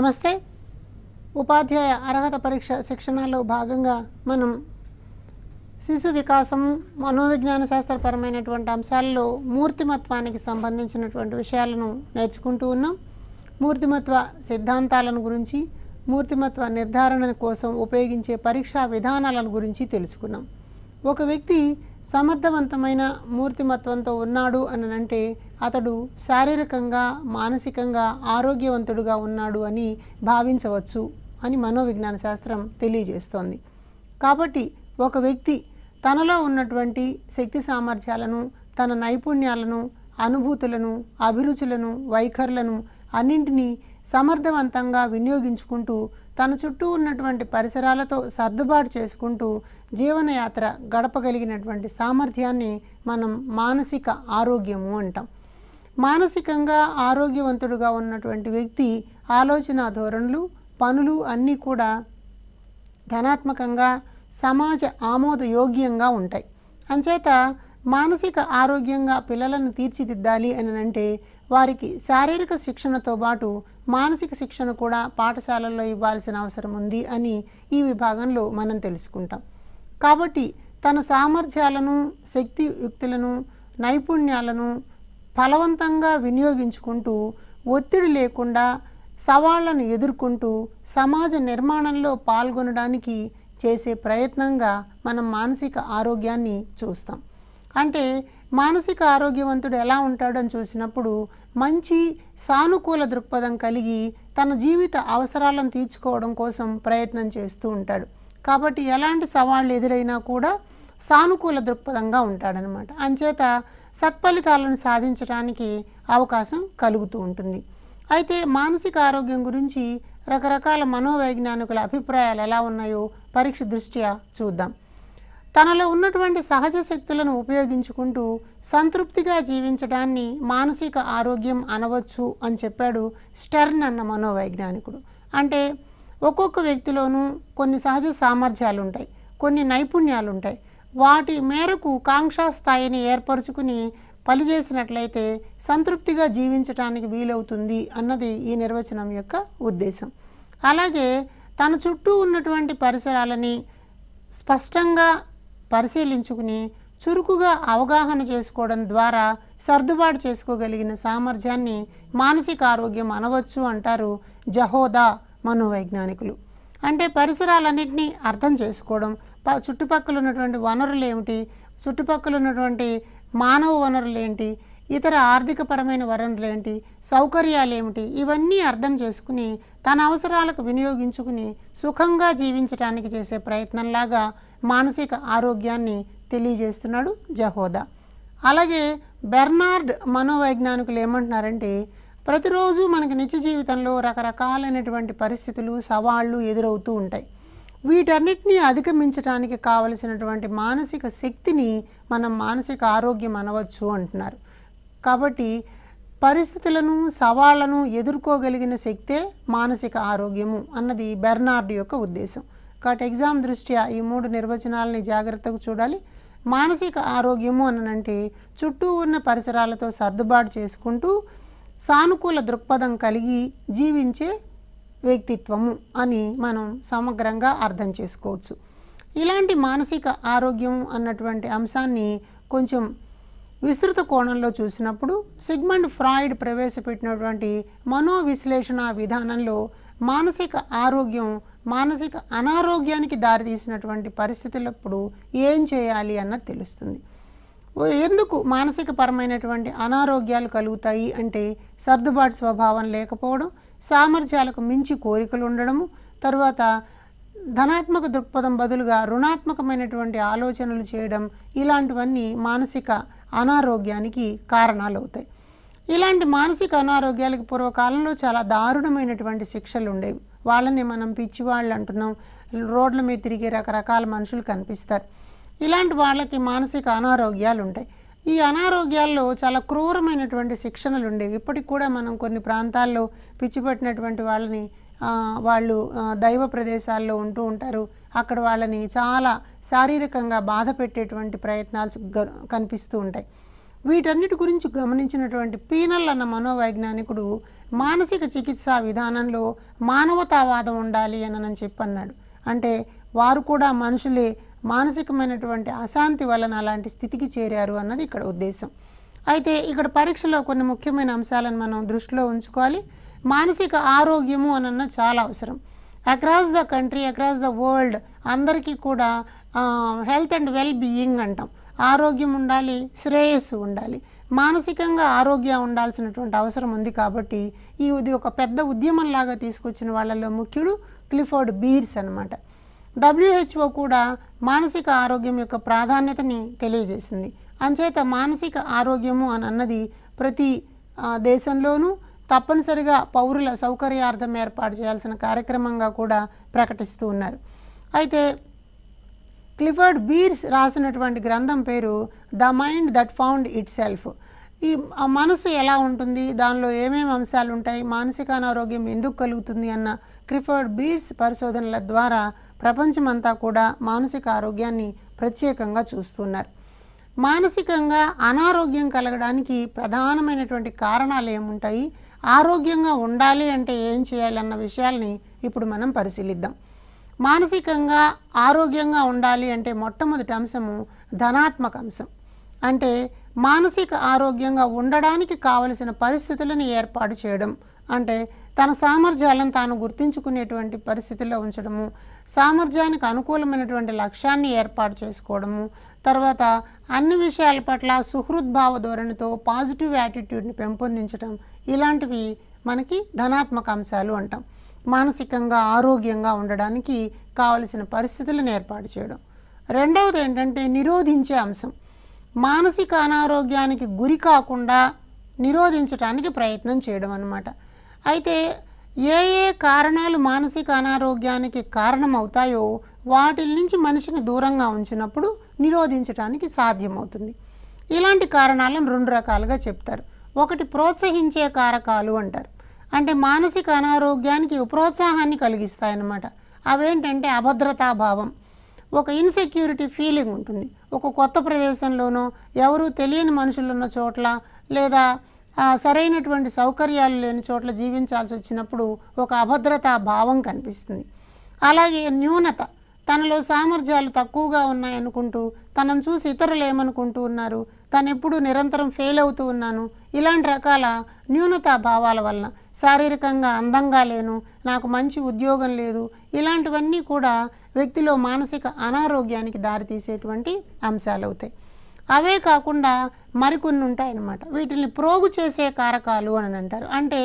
నమస్తే. ఉపాధ్యాయ అర్హత పరీక్ష శిక్షణలో భాగంగా మనం శిశు వికాసం మనోవిజ్ఞాన శాస్త్రపరమైనటువంటి అంశాలలో మూర్తిమత్వానికి సంబంధించినటువంటి విషయాలను నేర్చుకుంటూ ఉన్నాం. మూర్తిమత్వ సిద్ధాంతాలను గురించి, మూర్తిమత్వ నిర్ధారణ కోసం ఉపయోగించే పరీక్షా విధానాలను గురించి తెలుసుకున్నాం. ఒక వ్యక్తి సమర్థవంతమైన మూర్తిమత్వంతో ఉన్నాడు అని అంటే అతడు శారీరకంగా, మానసికంగా ఆరోగ్యవంతుడుగా ఉన్నాడు అని భావించవచ్చు అని మనోవిజ్ఞాన శాస్త్రం తెలియజేస్తోంది. కాబట్టి ఒక వ్యక్తి తనలో ఉన్నటువంటి శక్తి సామర్థ్యాలను, తన నైపుణ్యాలను, అనుభూతులను, అభిరుచులను, వైఖరులను అన్నింటినీ సమర్థవంతంగా వినియోగించుకుంటూ తన చుట్టూ ఉన్నటువంటి పరిసరాలతో సర్దుబాటు చేసుకుంటూ జీవనయాత్ర గడపగలిగినటువంటి సామర్థ్యాన్ని మనం మానసిక ఆరోగ్యము అంటాం. మానసికంగా ఆరోగ్యవంతుడుగా ఉన్నటువంటి వ్యక్తి ఆలోచన ధోరణులు, పనులు అన్నీ కూడా ధనాత్మకంగా, సమాజ ఆమోదయోగ్యంగా ఉంటాయి. అంచేత మానసిక ఆరోగ్యంగా పిల్లలను తీర్చిదిద్దాలి అని అంటే వారికి శారీరక శిక్షణతో పాటు మానసిక శిక్షణ కూడా పాఠశాలల్లో ఇవ్వాల్సిన అవసరం ఉంది అని ఈ విభాగంలో మనం తెలుసుకుంటాం. కాబట్టి తన సామర్థ్యాలను, శక్తియుక్తులను, నైపుణ్యాలను ఫలవంతంగా వినియోగించుకుంటూ ఒత్తిడి లేకుండా సవాళ్లను ఎదుర్కొంటూ సమాజ నిర్మాణంలో పాల్గొనడానికి చేసే ప్రయత్నంగా మనం మానసిక ఆరోగ్యాన్ని చూస్తాం. అంటే మానసిక ఆరోగ్యవంతుడు ఎలా ఉంటాడని చూసినప్పుడు మంచి సానుకూల దృక్పథం కలిగి తన జీవిత అవసరాలను తీర్చుకోవడం కోసం ప్రయత్నం చేస్తూ ఉంటాడు. కాబట్టి ఎలాంటి సవాళ్ళు ఎదురైనా కూడా సానుకూల దృక్పథంగా ఉంటాడనమాట. అంచేత సత్ఫలితాలను సాధించడానికి అవకాశం కలుగుతూ ఉంటుంది. అయితే మానసిక ఆరోగ్యం గురించి రకరకాల మనోవైజ్ఞానికుల అభిప్రాయాలు ఎలా ఉన్నాయో పరీక్ష దృష్ట్యా చూద్దాం. తనలో ఉన్నటువంటి సహజ శక్తులను ఉపయోగించుకుంటూ సంతృప్తిగా జీవించడాన్ని మానసిక ఆరోగ్యం అనవచ్చు అని చెప్పాడు స్టెర్న్ అన్న మనోవైజ్ఞానికుడు. అంటే ఒక్కొక్క వ్యక్తిలోనూ కొన్ని సహజ సామర్థ్యాలు ఉంటాయి, కొన్ని నైపుణ్యాలు ఉంటాయి. వాటి మేరకు కాంక్షా స్థాయిని ఏర్పరచుకుని పనిచేసినట్లయితే సంతృప్తిగా జీవించడానికి వీలవుతుంది అన్నది ఈ నిర్వచనం యొక్క ఉద్దేశం. అలాగే తన చుట్టూ ఉన్నటువంటి పరిసరాలని స్పష్టంగా పరిశీలించుకుని చురుకుగా అవగాహన చేసుకోవడం ద్వారా సర్దుబాటు చేసుకోగలిగిన సామర్థ్యాన్ని మానసిక ఆరోగ్యం అనవచ్చు అంటారు జహోదా మనోవైజ్ఞానికులు. అంటే పరిసరాలన్నింటినీ అర్థం చేసుకోవడం, చుట్టుపక్కల ఉన్నటువంటి వనరులు ఏమిటి, చుట్టుపక్కల ఉన్నటువంటి మానవ వనరులు ఏంటి, ఇతర ఆర్థికపరమైన వనరులు ఏంటి, సౌకర్యాలు ఏమిటి, ఇవన్నీ అర్థం చేసుకుని తన అవసరాలకు వినియోగించుకుని సుఖంగా జీవించడానికి చేసే ప్రయత్నంలాగా మానసిక ఆరోగ్యాన్ని తెలియజేస్తున్నాడు జహోదా. అలాగే బెర్నార్డ్ మనోవైజ్ఞానికులు ఏమంటున్నారంటే ప్రతిరోజు మనకి నిత్య జీవితంలో రకరకాలైనటువంటి పరిస్థితులు, సవాళ్ళు ఎదురవుతూ ఉంటాయి. వీటన్నిటినీ అధిగమించడానికి కావలసినటువంటి మానసిక శక్తిని మనం మానసిక ఆరోగ్యం అనవచ్చు అంటున్నారు. కాబట్టి పరిస్థితులను, సవాళ్లను ఎదుర్కోగలిగిన శక్తే మానసిక ఆరోగ్యము అన్నది బెర్నార్డ్ యొక్క ఉద్దేశం. కాబట్టి ఎగ్జామ్ దృష్ట్యా ఈ 3 నిర్వచనాలని జాగ్రత్తగా చూడాలి. మానసిక ఆరోగ్యము అనంటే చుట్టూ ఉన్న పరిసరాలతో సర్దుబాటు చేసుకుంటూ సానుకూల దృక్పథం కలిగి జీవించే వ్యక్తిత్వము అని మనం సమగ్రంగా అర్థం చేసుకోవచ్చు. ఇలాంటి మానసిక ఆరోగ్యం అన్నటువంటి అంశాన్ని కొంచెం విస్తృత కోణంలో చూసినప్పుడు సిగ్మండ్ ఫ్రాయిడ్ ప్రవేశపెట్టినటువంటి మనోవిశ్లేషణ విధానంలో మానసిక ఆరోగ్యం మానసిక అనారోగ్యానికి దారితీసినటువంటి పరిస్థితులప్పుడు ఏం చేయాలి అన్నది తెలుస్తుంది. ఎందుకు మానసిక పరమైనటువంటి అనారోగ్యాలు కలుగుతాయి అంటే సర్దుబాటు స్వభావం లేకపోవడం, సామర్థ్యాలకు మించి కోరికలు ఉండడము, తర్వాత ధనాత్మక దృక్పథం బదులుగా రుణాత్మకమైనటువంటి ఆలోచనలు చేయడం, ఇలాంటివన్నీ మానసిక అనారోగ్యానికి కారణాలు అవుతాయి. ఇలాంటి మానసిక అనారోగ్యాలకు పూర్వకాలంలో చాలా దారుణమైనటువంటి శిక్షలు ఉండేవి. వాళ్ళని మనం పిచ్చివాళ్ళు అంటున్నాం. రోడ్ల మీద తిరిగే రకరకాల మనుషులు కనిపిస్తారు. ఇలాంటి వాళ్ళకి మానసిక అనారోగ్యాలు ఉంటాయి. ఈ అనారోగ్యాల్లో చాలా క్రూరమైనటువంటి శిక్షణలు ఉండేవి. ఇప్పటికి కూడా మనం కొన్ని ప్రాంతాల్లో పిచ్చిపట్టినటువంటి వాళ్ళని వాళ్ళు దైవ ప్రదేశాల్లో ఉంటూ ఉంటారు. అక్కడ వాళ్ళని చాలా శారీరకంగా బాధ పెట్టేటువంటి ప్రయత్నాలు కనిపిస్తూ ఉంటాయి. వీటన్నిటి గురించి గమనించినటువంటి పీనల్ అన్న మనోవైజ్ఞానికుడు మానసిక చికిత్సా విధానంలో మానవతావాదం ఉండాలి అని చెప్పన్నాడు. అంటే వారు కూడా మనుషులే, మానసికమైనటువంటి అశాంతి వలన అలాంటి స్థితికి చేరారు అన్నది ఇక్కడ ఉద్దేశం. అయితే ఇక్కడ పరీక్షలో కొన్ని ముఖ్యమైన అంశాలను మనం దృష్టిలో ఉంచుకోవాలి. మానసిక ఆరోగ్యము అన్న చాలా అవసరం. Across the country, across the world అందరికీ కూడా హెల్త్ అండ్ వెల్ బీయింగ్ అంటాం. ఆరోగ్యం ఉండాలి, శ్రేయస్సు ఉండాలి. మానసికంగా ఆరోగ్యం ఉండాల్సినటువంటి అవసరం ఉంది. కాబట్టి ఇది ఒక పెద్ద ఉద్యమంలాగా తీసుకొచ్చిన వాళ్ళలో ముఖ్యుడు క్లిఫోర్డ్ బీర్స్ అన్నమాట. WHO కూడా మానసిక ఆరోగ్యం యొక్క ప్రాధాన్యతని తెలియజేసింది. అంచేత మానసిక ఆరోగ్యము అన్నది ప్రతి దేశంలోనూ తప్పనిసరిగా పౌరుల సౌకర్యార్థం ఏర్పాటు చేయాల్సిన కార్యక్రమంగా కూడా ప్రకటిస్తూ ఉన్నారు. అయితే క్లిఫర్డ్ బీర్స్ రాసినటువంటి గ్రంథం పేరు the mind that found it self. ఈ మనసు ఎలా ఉంటుంది, దానిలో ఏమేమి అంశాలు ఉంటాయి, మానసిక అనారోగ్యం ఎందుకు కలుగుతుంది అన్న క్లిఫర్డ్ బీర్స్ పరిశోధనల ద్వారా ప్రపంచమంతా కూడా మానసిక ఆరోగ్యాన్ని ప్రత్యేకంగా చూస్తున్నారు. మానసికంగా అనారోగ్యం కలగడానికి ప్రధానమైనటువంటి కారణాలు ఏముంటాయి, ఆరోగ్యంగా ఉండాలి అంటే ఏం చేయాలన్న విషయాల్ని ఇప్పుడు మనం పరిశీలిద్దాం. మానసికంగా ఆరోగ్యంగా ఉండాలి అంటే మొట్టమొదటి అంశము ధనాత్మక అంశం. అంటే మానసిక ఆరోగ్యంగా ఉండడానికి కావలసిన పరిస్థితులను ఏర్పాటు చేయడం, అంటే తన సామర్థ్యాలను తాను గుర్తించుకునేటువంటి పరిస్థితుల్లో ఉంచడము, సామర్థ్యానికి అనుకూలమైనటువంటి లక్ష్యాన్ని ఏర్పాటు చేసుకోవడము, తర్వాత అన్ని విషయాల పట్ల సుహృద్భావ ధోరణితో పాజిటివ్ యాటిట్యూడ్ని పెంపొందించడం, ఇలాంటివి మనకి ధనాత్మక అంశాలు అంటాం. మానసికంగా ఆరోగ్యంగా ఉండడానికి కావలసిన పరిస్థితులను ఏర్పాటు చేయడం. రెండవది ఏంటంటే నిరోధించే అంశం. మానసిక అనారోగ్యానికి గురి కాకుండా నిరోధించడానికి ప్రయత్నం చేయడం అన్నమాట. అయితే ఏ ఏ కారణాలు మానసిక అనారోగ్యానికి కారణమవుతాయో వాటి నుంచి మనిషిని దూరంగా ఉంచినప్పుడు నిరోధించడానికి సాధ్యమవుతుంది. ఇలాంటి కారణాలను రెండు రకాలుగా చెప్తారు. ఒకటి ప్రోత్సహించే కారకాలు అంటారు. అంటే మానసిక అనారోగ్యానికి ప్రోత్సాహాన్ని కలిగిస్తాయన్నమాట. అవేంటంటే అభద్రతాభావం, ఒక ఇన్సెక్యూరిటీ ఫీలింగ్ ఉంటుంది. ఒక కొత్త ప్రదేశంలోనో ఎవరు తెలియని మనుషులు ఉన్న చోట్ల లేదా సరైనటువంటి సౌకర్యాలు లేని చోట్ల జీవించాల్సి వచ్చినప్పుడు ఒక అభద్రతా భావం కనిపిస్తుంది. అలాగే న్యూనత, తనలో సామర్థ్యాలు తక్కువగా ఉన్నాయనుకుంటూ తనను చూసి ఇతరులు ఏమనుకుంటూ ఉన్నారు, తను ఎప్పుడు నిరంతరం ఫెయిల్ అవుతూ ఉన్నాను, ఇలాంటి రకాల న్యూనతా భావాల వలన శారీరకంగా అందంగా లేను, నాకు మంచి ఉద్యోగం లేదు, ఇలాంటివన్నీ కూడా వ్యక్తిలో మానసిక అనారోగ్యానికి దారితీసేటువంటి అంశాలు అవుతాయి. అవే కాకుండా మరికొన్ని ఉంటాయన్నమాట. వీటిని ప్రోగు చేసే కారకాలు అని అంటారు. అంటే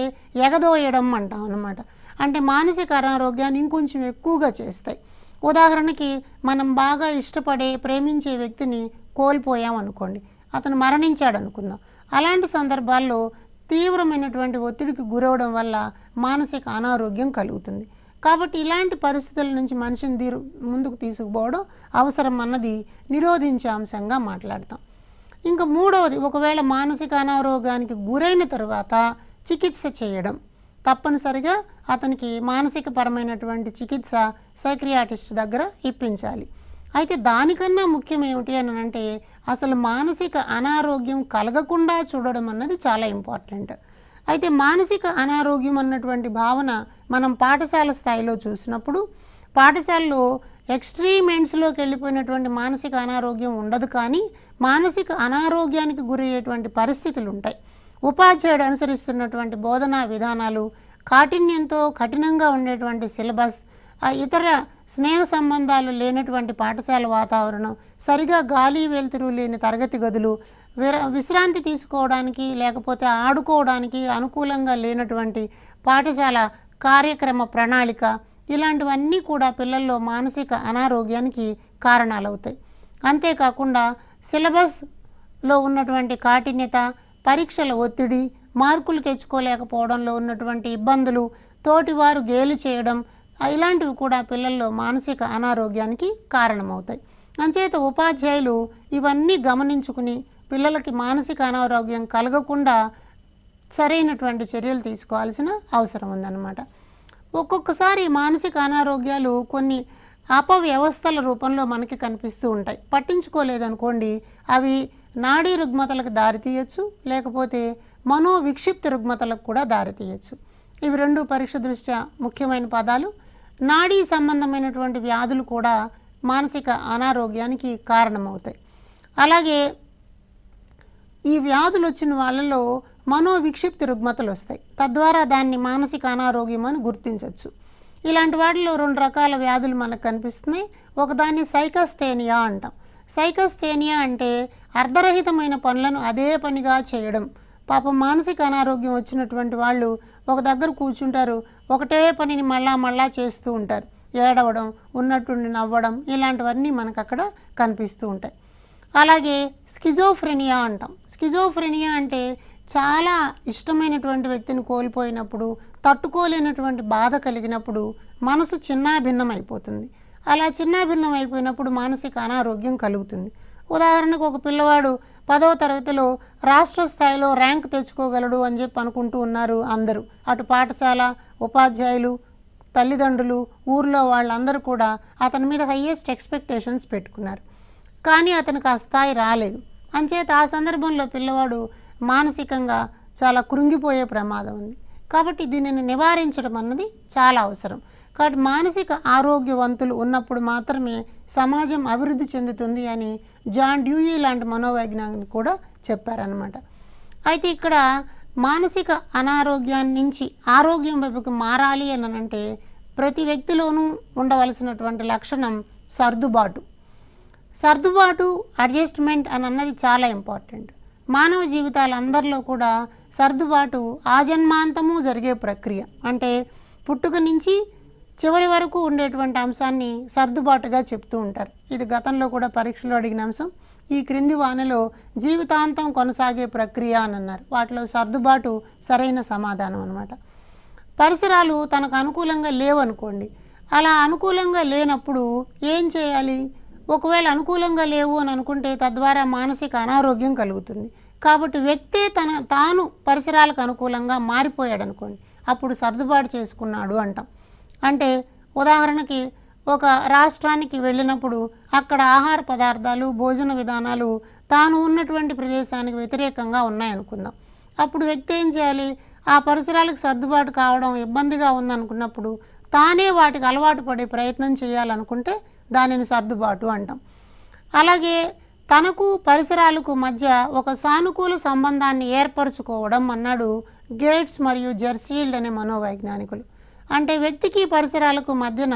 ఎగదోయడం అంటాం అన్నమాట. అంటే మానసిక అనారోగ్యాన్ని ఇంకొంచెం ఎక్కువగా చేస్తాయి. ఉదాహరణకి మనం బాగా ఇష్టపడే ప్రేమించే వ్యక్తిని కోల్పోయాం అనుకోండి, అతను మరణించాడు అనుకుందాం. అలాంటి సందర్భాల్లో తీవ్రమైనటువంటి ఒత్తిడికి గురవడం వల్ల మానసిక అనారోగ్యం కలుగుతుంది. కాబట్టి ఇలాంటి పరిస్థితుల నుంచి మనిషిని ముందుకు తీసుకుపోవడం అవసరం అన్నది నిరోధించే అంశంగా మాట్లాడతాం. ఇంకా మూడవది, ఒకవేళ మానసిక అనారోగ్యానికి గురైన తర్వాత చికిత్స చేయడం. తప్పనిసరిగా అతనికి మానసిక పరమైనటువంటి చికిత్స సైక్రియాటిస్ట్ దగ్గర ఇప్పించాలి. అయితే దానికన్నా ముఖ్యం ఏమిటి అని అంటే అసలు మానసిక అనారోగ్యం కలగకుండా చూడడం అన్నది చాలా ఇంపార్టెంట్. అయితే మానసిక అనారోగ్యం అన్నటువంటి భావన మనం పాఠశాల స్థాయిలో చూసినప్పుడు పాఠశాలలో ఎక్స్ట్రీమ్ ఎండ్స్లోకి వెళ్ళిపోయినటువంటి మానసిక అనారోగ్యం ఉండదు, కానీ మానసిక అనారోగ్యానికి గురయ్యేటువంటి పరిస్థితులు ఉంటాయి. ఉపాధ్యాయుడు అనుసరిస్తున్నటువంటి బోధనా విధానాలు, కాఠిన్యంతో కఠినంగా ఉండేటువంటి సిలబస్, ఇతర స్నేహ సంబంధాలు లేనటువంటి పాఠశాల వాతావరణం, సరిగా గాలి వెలుతురు లేని తరగతి గదులు, విశ్రాంతి తీసుకోవడానికి లేకపోతే ఆడుకోవడానికి అనుకూలంగా లేనటువంటి పాఠశాల కార్యక్రమ ప్రణాళిక, ఇలాంటివన్నీ కూడా పిల్లల్లో మానసిక అనారోగ్యానికి కారణాలవుతాయి. అంతేకాకుండా సిలబస్లో ఉన్నటువంటి కాఠిన్యత, పరీక్షల ఒత్తిడి, మార్కులు తెచ్చుకోలేకపోవడంలో ఉన్నటువంటి ఇబ్బందులు, తోటివారు గేలి చేయడం, ఇలాంటివి కూడా పిల్లల్లో మానసిక అనారోగ్యానికి కారణమవుతాయి. అంచేత ఉపాధ్యాయులు ఇవన్నీ గమనించుకుని పిల్లలకి మానసిక అనారోగ్యం కలగకుండా సరైనటువంటి చర్యలు తీసుకోవాల్సిన అవసరం ఉందన్నమాట. ఒక్కొక్కసారి మానసిక అనారోగ్యాలు కొన్ని అపవ్యవస్థల రూపంలో మనకి కనిపిస్తూ ఉంటాయి. పట్టించుకోలేదనుకోండి, అవి నాడీ రుగ్మతలకు దారితీయచ్చు, లేకపోతే మనోవిక్షిప్త రుగ్మతలకు కూడా దారితీయచ్చు. ఇవి రెండు పరీక్ష దృష్ట్యా ముఖ్యమైన పదాలు. నాడీ సంబంధమైనటువంటి వ్యాధులు కూడా మానసిక అనారోగ్యానికి కారణమవుతాయి. అలాగే ఈ వ్యాధులు వచ్చిన వాళ్ళలో మనోవిక్షిప్త రుగ్మతలు వస్తాయి, తద్వారా దాన్ని మానసిక అనారోగ్యం అని గుర్తించవచ్చు. ఇలాంటి వాటిలో 2 రకాల వ్యాధులు మనకు కనిపిస్తున్నాయి. ఒకదాన్ని సైకస్థేనియా అంటాం. సైకస్థేనియా అంటే అర్ధరహితమైన పనులను అదే పనిగా చేయడం. పాపం మానసిక అనారోగ్యం వచ్చినటువంటి వాళ్ళు ఒక దగ్గర కూర్చుంటారు, ఒకటే పనిని మళ్ళా చేస్తూ ఉంటారు. ఏడవడం, ఉన్నట్టుండి నవ్వడం, ఇలాంటివన్నీ మనకు అక్కడ కనిపిస్తూ ఉంటాయి. అలాగే స్కిజోఫ్రెనియా అంటాం. స్కిజోఫ్రెనియా అంటే చాలా ఇష్టమైనటువంటి వ్యక్తిని కోల్పోయినప్పుడు, తట్టుకోలేనటువంటి బాధ కలిగినప్పుడు మనసు చిన్నాభిన్నం అయిపోతుంది. అలా చిన్నాభిన్నం అయిపోయినప్పుడు మానసిక అనారోగ్యం కలుగుతుంది. ఉదాహరణకు ఒక పిల్లవాడు 10వ తరగతిలో రాష్ట్ర స్థాయిలో ర్యాంక్ తెచ్చుకోగలడు అని చెప్పి అనుకుంటూ ఉన్నారు అందరూ. అటు పాఠశాల, ఉపాధ్యాయులు, తల్లిదండ్రులు, ఊర్లో వాళ్ళందరూ కూడా అతని మీద హైయెస్ట్ ఎక్స్పెక్టేషన్స్ పెట్టుకున్నారు. కానీ అతనికి ఆ స్థాయి రాలేదు. అంచేత ఆ సందర్భంలో పిల్లవాడు మానసికంగా చాలా కృంగిపోయే ప్రమాదం ఉంది. కాబట్టి దీనిని నివారించడం అన్నది చాలా అవసరం. కాబట్టి మానసిక ఆరోగ్యవంతులు ఉన్నప్పుడు మాత్రమే సమాజం అభివృద్ధి చెందుతుంది అని జాన్ డ్యూయీ లాంటి మనోవైజ్ఞానికులు కూడా చెప్పారనమాట. అయితే ఇక్కడ మానసిక అనారోగ్యాన్ని నుంచి ఆరోగ్యం వైపుకు మారాలి అని అంటే ప్రతి వ్యక్తిలోనూ ఉండవలసినటువంటి లక్షణం సర్దుబాటు. అడ్జస్ట్మెంట్ అని అన్నది చాలా ఇంపార్టెంట్. మానవ జీవితాలందరిలో కూడా సర్దుబాటు ఆజన్మాంతము జరిగే ప్రక్రియ. అంటే పుట్టుక నుంచి చివరి వరకు ఉండేటువంటి అంశాన్ని సర్దుబాటుగా చెప్తూ ఉంటారు. ఇది గతంలో కూడా పరీక్షలో అడిగిన అంశం. ఈ క్రింది వానలో జీవితాంతం కొనసాగే ప్రక్రియ అని అన్నారు. వాటిలో సర్దుబాటు సరైన సమాధానం అన్నమాట. పరిసరాలు తనకు అనుకూలంగా లేవనుకోండి, అలా అనుకూలంగా లేనప్పుడు ఏం చేయాలి? ఒకవేళ అనుకూలంగా లేవు అని అనుకుంటే తద్వారా మానసిక అనారోగ్యం కలుగుతుంది. కాబట్టి వ్యక్తే తాను పరిసరాలకు అనుకూలంగా మారిపోయాడు అనుకోండి, అప్పుడు సర్దుబాటు చేసుకున్నాడు అంటాం. అంటే ఉదాహరణకి ఒక రాష్ట్రానికి వెళ్ళినప్పుడు అక్కడ ఆహార పదార్థాలు, భోజన విధానాలు తాను ఉన్నటువంటి ప్రదేశానికి వ్యతిరేకంగా ఉన్నాయనుకుందాం. అప్పుడు వ్యక్తి ఏం చేయాలి? ఆ పరిసరాలకు సర్దుబాటు కావడం ఇబ్బందిగా ఉందనుకున్నప్పుడు తానే వాటికి అలవాటు పడే ప్రయత్నం చేయాలనుకుంటే దానిని సర్దుబాటు అంటాం. అలాగే తనకు పరిసరాలకు మధ్య ఒక సానుకూల సంబంధాన్ని ఏర్పరచుకోవడం అన్నాడు గేట్స్ మరియు జెర్సీల్డ్ అనే మనోవైజ్ఞానికులు. అంటే వ్యక్తికి పరిసరాలకు మధ్యన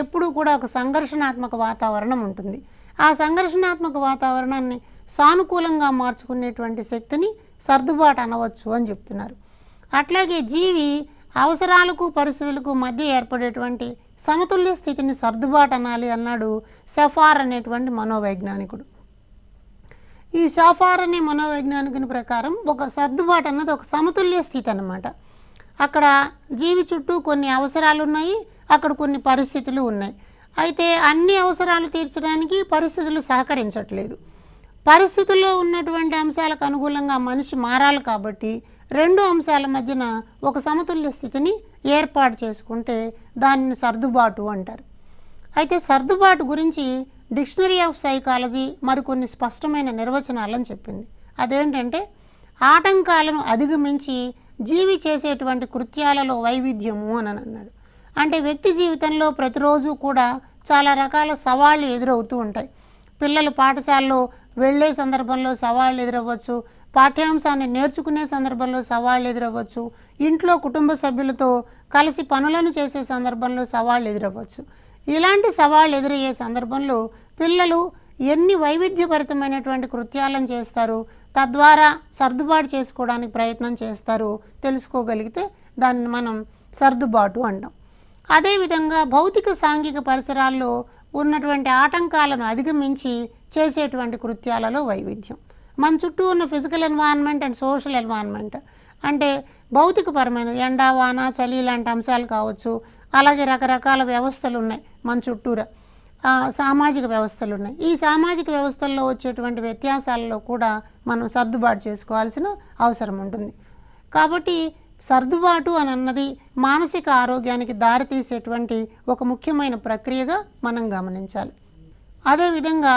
ఎప్పుడూ కూడా ఒక సంఘర్షణాత్మక వాతావరణం ఉంటుంది. ఆ సంఘర్షణాత్మక వాతావరణాన్ని సానుకూలంగా మార్చుకునేటువంటి శక్తిని సర్దుబాటు అనవచ్చు అని చెప్తున్నారు. అట్లాగే జీవి అవసరాలకు పరిస్థితులకు మధ్య ఏర్పడేటువంటి సమతుల్య స్థితిని సర్దుబాటు అనాలి అన్నాడు సఫార్ అనేటువంటి మనోవైజ్ఞానికుడు. ఈ సఫార్ అనే మనోవైజ్ఞానికుని ప్రకారం ఒక సర్దుబాటు అన్నది ఒక సమతుల్య స్థితి అన్నమాట. అక్కడ జీవి చుట్టూ కొన్ని అవసరాలు ఉన్నాయి, అక్కడ కొన్ని పరిస్థితులు ఉన్నాయి. అయితే అన్ని అవసరాలు తీర్చడానికి పరిస్థితులు సహకరించట్లేదు. పరిస్థితుల్లో ఉన్నటువంటి అంశాలకు అనుకూలంగా మనిషి మారాలి కాబట్టి రెండు అంశాల మధ్యన ఒక సమతుల్య స్థితిని ఏర్పాటు చేసుకుంటే దానిని సర్దుబాటు అంటారు. అయితే సర్దుబాటు గురించి డిక్షనరీ ఆఫ్ సైకాలజీ మరికొన్ని స్పష్టమైన నిర్వచనాలను చెప్పింది. అదేంటంటే ఆటంకాలను అధిగమించి జీవి చేసేటువంటి కృత్యాలలో వైవిధ్యము అని అన్నాడు. అంటే వ్యక్తి జీవితంలో ప్రతిరోజు కూడా చాలా రకాల సవాళ్ళు ఎదురవుతూ ఉంటాయి. పిల్లలు పాఠశాలలో వెళ్ళే సందర్భంలో సవాళ్ళు ఎదురవ్వచ్చు, పాఠ్యాంశాన్ని నేర్చుకునే సందర్భంలో సవాళ్ళు ఎదురవ్వచ్చు, ఇంట్లో కుటుంబ సభ్యులతో కలిసి పనులను చేసే సందర్భంలో సవాళ్ళు ఎదురవ్వచ్చు. ఇలాంటి సవాళ్ళు ఎదురయ్యే సందర్భంలో పిల్లలు ఎన్ని వైవిధ్యభరితమైనటువంటి కృత్యాలను చేస్తారు, తద్వారా సర్దుబాటు చేసుకోవడానికి ప్రయత్నం చేస్తారు తెలుసుకోగలిగితే దాన్ని మనం సర్దుబాటు అంటాం. అదేవిధంగా భౌతిక సాంఘిక పరిసరాల్లో ఉన్నటువంటి ఆటంకాలను అధిగమించి చేసేటువంటి కృత్యాలలో వైవిధ్యం. మన చుట్టూ ఉన్న physical environment and social environment అంటే భౌతికపరమైన ఎండ, వాన, చలి లాంటి అంశాలు కావచ్చు. అలాగే రకరకాల వ్యవస్థలు ఉన్నాయి మన చుట్టూరా, సామాజిక వ్యవస్థలు ఉన్నాయి. ఈ సామాజిక వ్యవస్థల్లో వచ్చేటువంటి వ్యత్యాసాలలో కూడా మనం సర్దుబాటు చేసుకోవాల్సిన అవసరం ఉంటుంది. కాబట్టి సర్దుబాటు అని అన్నది మానసిక ఆరోగ్యానికి దారితీసేటువంటి ఒక ముఖ్యమైన ప్రక్రియగా మనం గమనించాలి. అదేవిధంగా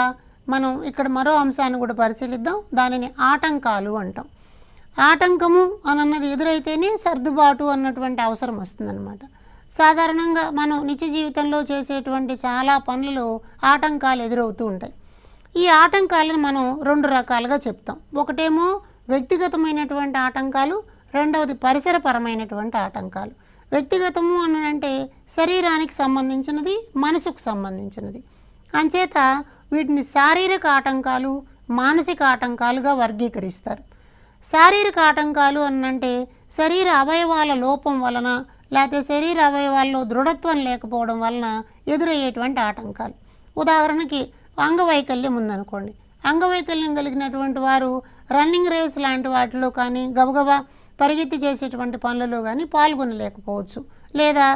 మనం ఇక్కడ మరో అంశాన్ని కూడా పరిశీలిద్దాం. దానిని ఆటంకాలు అంటాం. ఆటంకము అన్నది ఎదురైతేనే సర్దుబాటు అన్నటువంటి అవసరం వస్తుందన్నమాట. సాధారణంగా మనం నిత్య జీవితంలో చేసేటువంటి చాలా పనులలో ఆటంకాలు ఎదురవుతూ ఉంటాయి. ఈ ఆటంకాలను మనం 2 రకాలుగా చెప్తాం. ఒకటేమో వ్యక్తిగతమైనటువంటి ఆటంకాలు, రెండవది పరిసరపరమైనటువంటి ఆటంకాలు. వ్యక్తిగతము అంటే శరీరానికి సంబంధించినది, మనసుకు సంబంధించినది. అంచేత వీటిని శారీరక ఆటంకాలు, మానసిక ఆటంకాలుగా వర్గీకరిస్తారు. శారీరక ఆటంకాలు అంటే శరీర అవయవాల లోపం వలన, లేకపోతే శరీర అవయవాల్లో దృఢత్వం లేకపోవడం వలన ఎదురయ్యేటువంటి ఆటంకాలు. ఉదాహరణకి అంగవైకల్యం ఉందనుకోండి. అంగవైకల్యం కలిగినటువంటి వారు రన్నింగ్ రేస్ లాంటి వాటిలో కానీ, గబగబా పరిగెత్తి చేసేటువంటి పనులలో కానీ పాల్గొనలేకపోవచ్చు. లేదా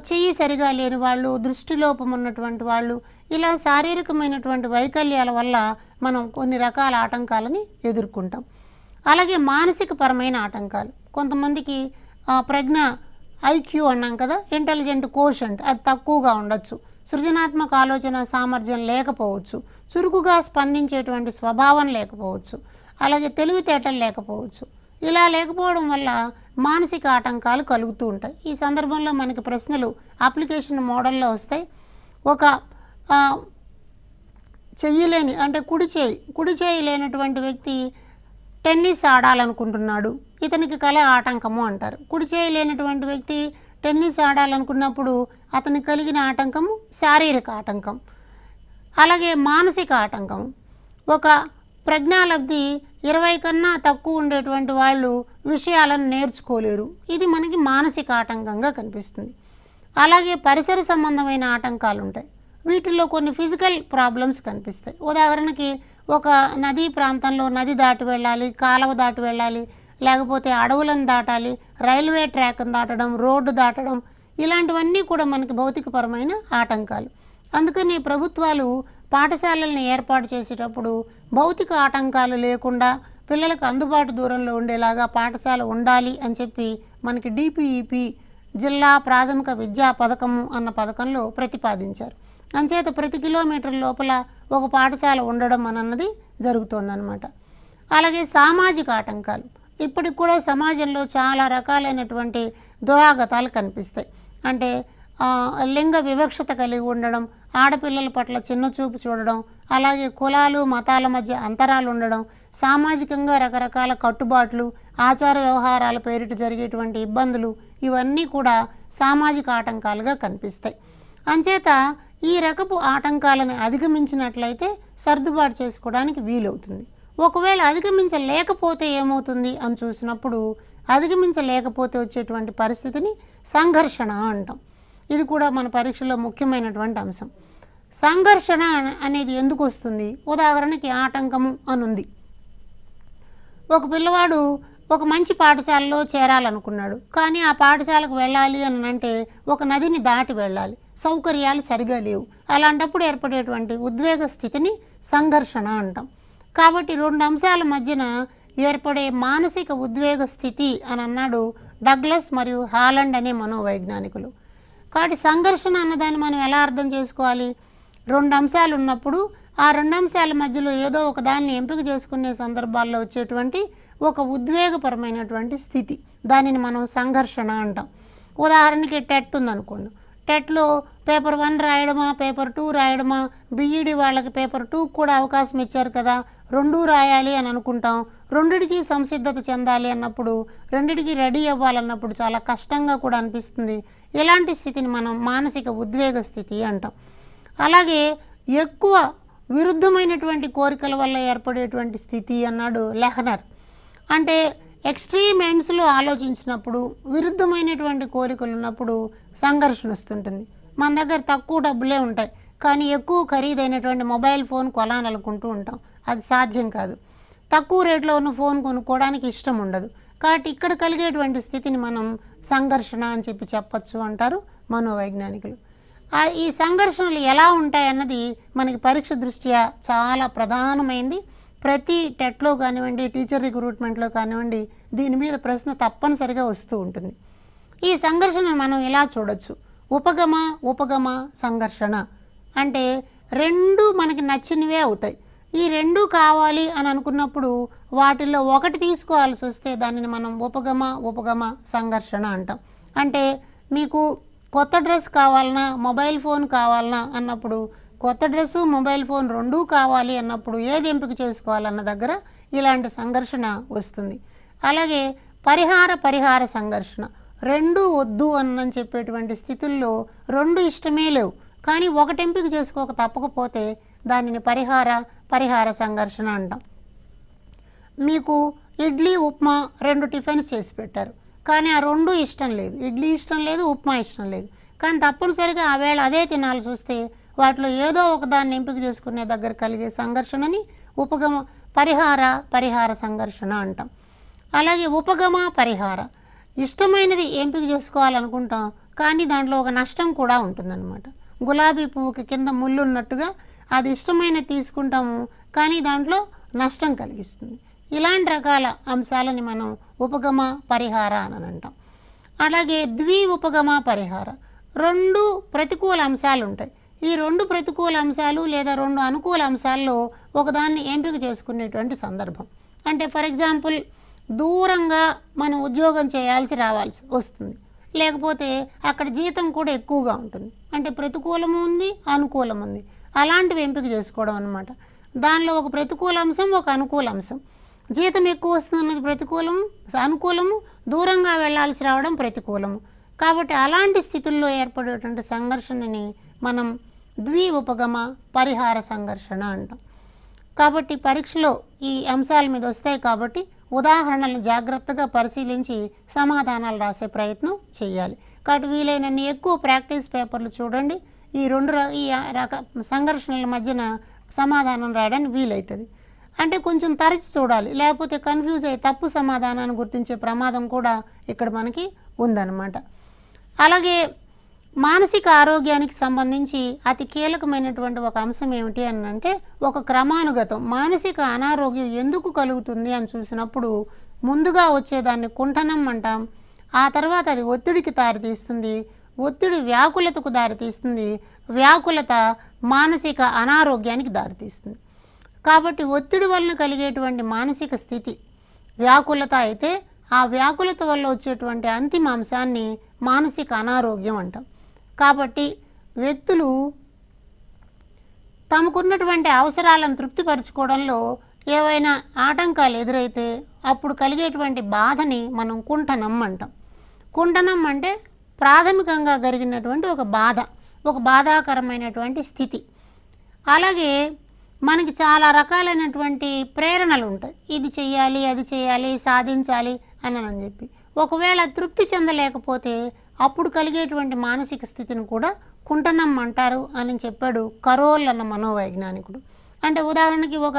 చెయ్యి సరిగా లేని వాళ్ళు, దృష్టిలోపం ఉన్నటువంటి వాళ్ళు, ఇలా శారీరకమైనటువంటి వైకల్యాల వల్ల మనం కొన్ని రకాల ఆటంకాలని ఎదుర్కొంటాం. అలాగే మానసిక పరమైన ఆటంకాలు. కొంతమందికి ప్రజ్ఞ ఐక్యూ అన్నాం కదా, ఇంటెలిజెంట్ కోషంట్, అది తక్కువగా ఉండొచ్చు. సృజనాత్మక ఆలోచన సామర్థ్యం లేకపోవచ్చు. చురుకుగా స్పందించేటువంటి స్వభావం లేకపోవచ్చు. అలాగే తెలివితేటలు లేకపోవచ్చు. ఇలా లేకపోవడం వల్ల మానసిక ఆటంకాలు కలుగుతూ ఉంటాయి. ఈ సందర్భంలో మనకి ప్రశ్నలు అప్లికేషన్ మోడల్లో వస్తాయి. ఒక చెయ్యలేని అంటే కుడి చేయి లేనటువంటి వ్యక్తి టెన్నిస్ ఆడాలనుకుంటున్నాడు, ఇతనికి కల ఆటంకము అంటారు. కుడి చేయి లేనటువంటి వ్యక్తి టెన్నిస్ ఆడాలనుకున్నప్పుడు అతనికి కలిగిన ఆటంకము శారీరక ఆటంకం. అలాగే మానసిక ఆటంకం. ఒక ప్రజ్ఞాలబ్ధి 20 కన్నా తక్కువ ఉండేటువంటి వాళ్ళు విషయాలను నేర్చుకోలేరు. ఇది మనకి మానసిక ఆటంకంగా కనిపిస్తుంది. అలాగే పరిసర సంబంధమైన ఆటంకాలు ఉంటాయి. వీటిల్లో కొన్ని ఫిజికల్ ప్రాబ్లమ్స్ కనిపిస్తాయి. ఉదాహరణకి ఒక నదీ ప్రాంతంలో నది దాటి వెళ్ళాలి, కాలువ దాటి వెళ్ళాలి, లేకపోతే అడవులను దాటాలి, రైల్వే ట్రాక్ను దాటడం, రోడ్డు దాటడం, ఇలాంటివన్నీ కూడా మనకి భౌతికపరమైన ఆటంకాలు. అందుకని ప్రభుత్వాలు పాఠశాలల్ని ఏర్పాటు చేసేటప్పుడు భౌతిక ఆటంకాలు లేకుండా పిల్లలకు అందుబాటు దూరంలో ఉండేలాగా పాఠశాల ఉండాలి అని చెప్పి మనకి DPEP జిల్లా ప్రాథమిక విద్యా పథకము అన్న పథకంలో ప్రతిపాదించారు. అంచేత ప్రతి కిలోమీటర్ లోపల ఒక పాఠశాల ఉండడం అన్నది జరుగుతోందన్నమాట. అలాగే సామాజిక ఆటంకాలు. ఇప్పటికి కూడా సమాజంలో చాలా రకాలైనటువంటి దురాగతాలు కనిపిస్తాయి. అంటే లింగ వివక్షత కలిగి ఉండడం, ఆడపిల్లల పట్ల చిన్నచూపు చూడడం, అలాగే కులాలు మతాల మధ్య అంతరాలు ఉండడం, సామాజికంగా రకరకాల కట్టుబాట్లు, ఆచార వ్యవహారాల పేరిట జరిగేటువంటి ఇబ్బందులు, ఇవన్నీ కూడా సామాజిక ఆటంకాలుగా కనిపిస్తాయి. అంచేత ఈ రకపు ఆటంకాలను అధిగమించినట్లయితే సర్దుబాటు చేసుకోవడానికి వీలవుతుంది. ఒకవేళ అధిగమించలేకపోతే ఏమవుతుంది అని చూసినప్పుడు, అధిగమించలేకపోతే వచ్చేటువంటి పరిస్థితిని సంఘర్షణ అంటాం. ఇది కూడా మన పరీక్షలో ముఖ్యమైనటువంటి అంశం. సంఘర్షణ అనేది ఎందుకు వస్తుంది? ఉదాహరణకి ఆటంకము అనుంది. ఒక పిల్లవాడు ఒక మంచి పాఠశాలలో చేరాలనుకున్నాడు, కానీ ఆ పాఠశాలకు వెళ్ళాలి అని అంటే ఒక నదిని దాటి వెళ్ళాలి, సౌకర్యాలు సరిగా లేవు. అలాంటప్పుడు ఏర్పడేటువంటి ఉద్వేగ స్థితిని సంఘర్షణ అంటాం. కాబట్టి 2 అంశాల మధ్యన ఏర్పడే మానసిక ఉద్వేగ స్థితి అని అన్నాడు డగ్లస్ మరియు హాలండ్ అనే మనోవైజ్ఞానికులు. కాబట్టి సంఘర్షణ అన్నదాన్ని మనం ఎలా అర్థం చేసుకోవాలి? 2 అంశాలు ఉన్నప్పుడు ఆ 2 అంశాల మధ్యలో ఏదో ఒక దాన్ని ఎంపిక చేసుకునే సందర్భాల్లో వచ్చేటువంటి ఒక ఉద్వేగపరమైనటువంటి స్థితి, దానిని మనం సంఘర్షణ అంటాం. ఉదాహరణకి టెట్ ఉందనుకోండి. టెట్లో పేపర్ 1 రాయడమా, పేపర్ 2 రాయడమా, BED వాళ్ళకి పేపర్ 2 కూడా అవకాశం ఇచ్చారు కదా, 2 రాయాలి అని అనుకుంటాం. రెండిటికి సంసిద్ధత చెందాలి అన్నప్పుడు, రెండిటికి రెడీ అవ్వాలన్నప్పుడు చాలా కష్టంగా కూడా అనిపిస్తుంది. ఇలాంటి స్థితిని మనం మానసిక ఉద్వేగ స్థితి అంటాం. అలాగే ఎక్కువ విరుద్ధమైనటువంటి కోరికల వల్ల ఏర్పడేటువంటి స్థితి అన్నాడు లెహ్నర్. అంటే ఎక్స్ట్రీమ్ ఎండ్స్లో ఆలోచించినప్పుడు, విరుద్ధమైనటువంటి కోరికలు ఉన్నప్పుడు సంఘర్షణ వస్తుంటుంది. మన దగ్గర తక్కువ డబ్బులే ఉంటాయి, కానీ ఎక్కువ ఖరీదైనటువంటి మొబైల్ ఫోన్ కొనాలనుకుంటూ ఉంటాం. అది సాధ్యం కాదు. తక్కువ రేట్లో ఉన్న ఫోన్ కొనుక్కోవడానికి ఇష్టం ఉండదు. కాబట్టి ఇక్కడ కలిగేటువంటి స్థితిని మనం సంఘర్షణ అని చెప్పచ్చు అంటారు మనోవైజ్ఞానికులు. ఈ సంఘర్షణలు ఎలా ఉంటాయన్నది మనకి పరీక్ష దృష్ట్యా చాలా ప్రధానమైంది. ప్రతి టెట్లో కానివ్వండి, టీచర్ రిక్రూట్మెంట్లో కానివ్వండి, దీని మీద ప్రశ్న తప్పనిసరిగా వస్తూ ఉంటుంది. ఈ సంఘర్షణ మనం ఇలా చూడొచ్చు. ఉపగమ సంఘర్షణ అంటే రెండు మనకి నచ్చినవే అవుతాయి. ఈ రెండు కావాలి అని అనుకున్నప్పుడు వాటిల్లో ఒకటి తీసుకోవాల్సి వస్తే దానిని మనం ఉపగమ సంఘర్షణ అంటాం. అంటే మీకు కొత్త డ్రెస్ కావాలన్నా మొబైల్ ఫోన్ కావాలన్నా అన్నప్పుడు కొత్త డ్రెస్సు మొబైల్ ఫోన్ రెండూ కావాలి అన్నప్పుడు ఏది ఎంపిక చేసుకోవాలన్న దగ్గర ఇలాంటి సంఘర్షణ వస్తుంది. అలాగే పరిహార సంఘర్షణ, రెండు వద్దు అని చెప్పేటువంటి స్థితుల్లో రెండు ఇష్టమే లేవు కానీ ఒకటి ఎంపిక చేసుకోక తప్పకపోతే దానిని పరిహార సంఘర్షణ అంటాం. మీకు ఇడ్లీ ఉప్మా రెండు టిఫిన్స్ చేసి పెట్టారు కానీ ఆ రెండు ఇష్టం లేదు, ఇడ్లీ ఇష్టం లేదు, ఉప్మా ఇష్టం లేదు, కానీ తప్పనిసరిగా ఆ వేళ అదే తినాల్సి వస్తే వాటిలో ఏదో ఒక దాన్ని ఎంపిక చేసుకునే దగ్గర కలిగే సంఘర్షణని పరిహార సంఘర్షణ అంటాం. అలాగే పరిహార, ఇష్టమైనది ఎంపిక చేసుకోవాలనుకుంటాం కానీ దాంట్లో ఒక నష్టం కూడా ఉంటుందన్నమాట. గులాబీ పువ్వుకి కింద ముళ్ళు ఉన్నట్టుగా అది ఇష్టమైనది తీసుకుంటాము కానీ దాంట్లో నష్టం కలిగిస్తుంది. ఇలాంటి రకాల అంశాలని మనం పరిహార అని అంటాం. అలాగే పరిహార, రెండు ప్రతికూల అంశాలు ఉంటాయి. ఈ రెండు ప్రతికూల అంశాలు లేదా రెండు అనుకూల అంశాల్లో ఒకదాన్ని ఎంపిక చేసుకునేటువంటి సందర్భం. అంటే ఫర్ ఎగ్జాంపుల్ దూరంగా మనం ఉద్యోగం రావాల్సి వస్తుంది, లేకపోతే అక్కడ జీతం కూడా ఎక్కువగా ఉంటుంది. అంటే ప్రతికూలము ఉంది, అనుకూలం ఉంది, అలాంటివి ఎంపిక చేసుకోవడం అన్నమాట. దానిలో ఒక ప్రతికూల అంశం, ఒక అనుకూల అంశం. జీతం ఎక్కువ వస్తున్నది ప్రతికూలము, అనుకూలము, దూరంగా వెళ్ళాల్సి రావడం ప్రతికూలము. కాబట్టి అలాంటి స్థితుల్లో ఏర్పడేటువంటి సంఘర్షణని మనం పరిహార సంఘర్షణ అంటాం. కాబట్టి పరీక్షలో ఈ అంశాల మీద వస్తాయి కాబట్టి ఉదాహరణలను జాగ్రత్తగా పరిశీలించి సమాధానాలు రాసే ప్రయత్నం చేయాలి. కాబట్టి వీలైనన్ని ఎక్కువ ప్రాక్టీస్ పేపర్లు చూడండి. ఈ సంఘర్షణల మధ్యన సమాధానం రాయడానికి వీలవుతుంది. అంటే కొంచెం తరచి చూడాలి, లేకపోతే కన్ఫ్యూజ్ అయ్యి తప్పు సమాధానాన్ని గుర్తించే ప్రమాదం కూడా ఇక్కడ మనకి ఉందన్నమాట. అలాగే మానసిక ఆరోగ్యానికి సంబంధించి అతి కీలకమైనటువంటి ఒక అంశం ఏమిటి అని అంటే ఒక క్రమానుగతం. మానసిక అనారోగ్యం ఎందుకు కలుగుతుంది అని చూసినప్పుడు ముందుగా వచ్చేదాన్ని కుంఠనం అంటాం. ఆ తర్వాత అది ఒత్తిడికి దారితీస్తుంది, ఒత్తిడి వ్యాకులతకు దారితీస్తుంది, వ్యాకులత మానసిక అనారోగ్యానికి దారితీస్తుంది. కాబట్టి ఒత్తిడి వలన కలిగేటువంటి మానసిక స్థితి వ్యాకులత అయితే ఆ వ్యాకులత వల్ల వచ్చేటువంటి అంతిమ అంశాన్ని మానసిక అనారోగ్యం అంటాం. కాబట్టి వ్యక్తులు తమకున్నటువంటి అవసరాలను తృప్తిపరచుకోవడంలో ఏవైనా ఆటంకాలు ఎదురైతే అప్పుడు కలిగేటువంటి బాధని మనం కుంఠనం అంటాం. కుంఠనం అంటే ప్రాథమికంగా జరిగినటువంటి ఒక బాధ, ఒక బాధాకరమైనటువంటి స్థితి. అలాగే మనకి చాలా రకాలైనటువంటి ప్రేరణలు ఉంటాయి, ఇది చేయాలి, అది చేయాలి, సాధించాలి అని చెప్పి. ఒకవేళ తృప్తి చెందలేకపోతే అప్పుడు కలిగేటువంటి మానసిక స్థితిని కూడా కుంఠనం అంటారు అని చెప్పాడు కరోల్ అన్న మనోవైజ్ఞానికుడు. అంటే ఉదాహరణకి ఒక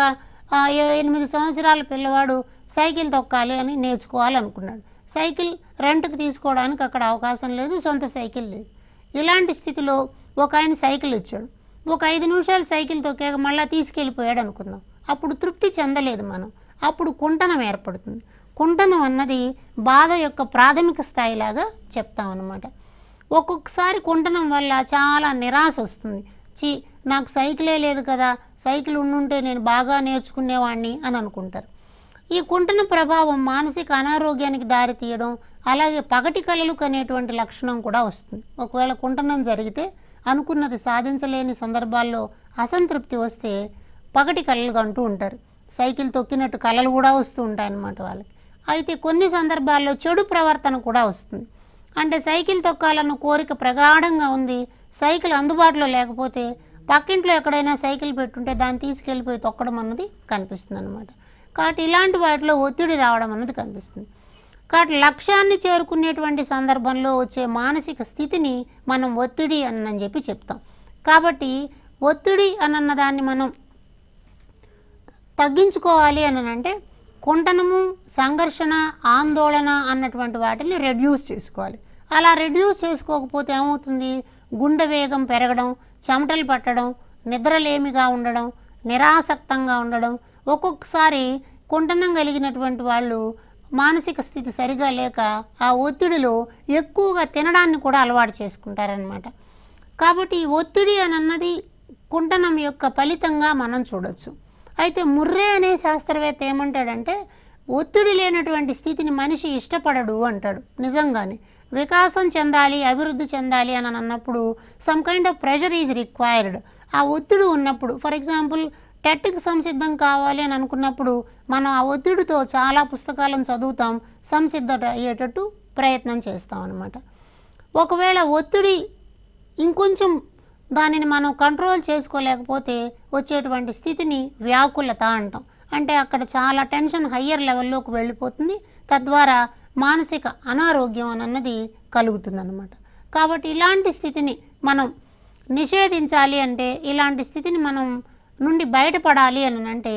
8 సంవత్సరాల పిల్లవాడు సైకిల్ తొక్కాలి అని నేర్చుకోవాలనుకున్నాడు. సైకిల్ రెంట్కి తీసుకోవడానికి అక్కడ అవకాశం లేదు, సొంత సైకిల్ లేదు. ఇలాంటి స్థితిలో ఒక ఆయన సైకిల్ ఇచ్చాడు, ఒక 5 నిమిషాలు సైకిల్ తొక్కాక మళ్ళీ తీసుకెళ్ళిపోయాడు అనుకుందాం. అప్పుడు తృప్తి చెందలేదు మనం, అప్పుడు కుంఠనం ఏర్పడుతుంది. కుంఠనం అన్నది బాధ యొక్క ప్రాథమిక స్థాయిలాగా చెప్తామన్నమాట. ఒక్కొక్కసారి కుంఠనం వల్ల చాలా నిరాశ వస్తుంది. నాకు సైకిలే లేదు కదా, సైకిల్ ఉండుంటే నేను బాగా నేర్చుకునేవాడిని అని అనుకుంటారు. ఈ కుంఠన ప్రభావం మానసిక అనారోగ్యానికి దారితీయడం, అలాగే పగటి కలలు కనేటువంటి లక్షణం కూడా వస్తుంది. ఒకవేళ కుంఠనం జరిగితే అనుకున్నది సాధించలేని సందర్భాల్లో అసంతృప్తి వస్తే పగటి కలలు కంటూ ఉంటారు. సైకిల్ తొక్కినట్టు కలలు కూడా వస్తూ ఉంటాయి అన్నమాట వాళ్ళకి. అయితే కొన్ని సందర్భాల్లో చెడు ప్రవర్తన కూడా వస్తుంది. అంటే సైకిల్ తొక్కాలన్న కోరిక ప్రగాఢంగా ఉంది, సైకిల్ అందుబాటులో లేకపోతే పక్కింట్లో ఎక్కడైనా సైకిల్ పెట్టుంటే దాన్ని తీసుకెళ్ళిపోయి తొక్కడం అన్నది కనిపిస్తుంది అన్నమాట. కాబట్టి ఇలాంటి వాటిలో ఒత్తిడి రావడం అన్నది కనిపిస్తుంది. కాబట్టి లక్ష్యాన్ని చేరుకునేటువంటి సందర్భంలో వచ్చే మానసిక స్థితిని మనం ఒత్తిడి అని చెప్పి చెప్తాం. కాబట్టి ఒత్తిడి అన్న దాన్ని మనం తగ్గించుకోవాలి అని అంటే కుంఠనము, సంఘర్షణ, ఆందోళన అన్నటువంటి వాటిని రెడ్యూస్ చేసుకోవాలి. అలా రెడ్యూస్ చేసుకోకపోతే ఏమవుతుంది, గుండె వేగం పెరగడం, చెమటలు పట్టడం, నిద్రలేమిగా ఉండడం, నిరాసక్తంగా ఉండడం. ఒక్కొక్కసారి కుంఠనం కలిగినటువంటి వాళ్ళు మానసిక స్థితి సరిగా లేక ఆ ఒత్తిడిలో ఎక్కువగా తినడాన్ని కూడా అలవాటు చేసుకుంటారనమాట. కాబట్టి ఒత్తిడి అని అన్నది కుంటనం యొక్క ఫలితంగా మనం చూడొచ్చు. అయితే ముర్రే అనే శాస్త్రవేత్త ఏమంటాడంటే ఒత్తిడి లేనటువంటి స్థితిని మనిషి ఇష్టపడడు అంటాడు. నిజంగానే వికాసం చెందాలి, అభివృద్ధి చెందాలి అని అన్నప్పుడు some kind of pressure is required. ఆ ఒత్తిడి ఉన్నప్పుడు, ఫర్ ఎగ్జాంపుల్ టెట్కి సంసిద్ధం కావాలి అని అనుకున్నప్పుడు మనం ఆ ఒత్తిడితో చాలా పుస్తకాలను చదువుతాం, సంసిద్ధత అయ్యేటట్టు ప్రయత్నం చేస్తాం అన్నమాట. ఒకవేళ ఒత్తిడి ఇంకొంచెం దానిని మనం కంట్రోల్ చేసుకోలేకపోతే వచ్చేటువంటి స్థితిని వ్యాకులత అంటాం. అంటే అక్కడ చాలా టెన్షన్ హయ్యర్ లెవెల్లోకి వెళ్ళిపోతుంది, తద్వారా మానసిక అనారోగ్యం అన్నది కలుగుతుందన్నమాట. కాబట్టి ఇలాంటి స్థితిని మనం నిషేధించాలి అంటే, ఇలాంటి స్థితిని మనం నుండి బయటపడాలి అని అంటే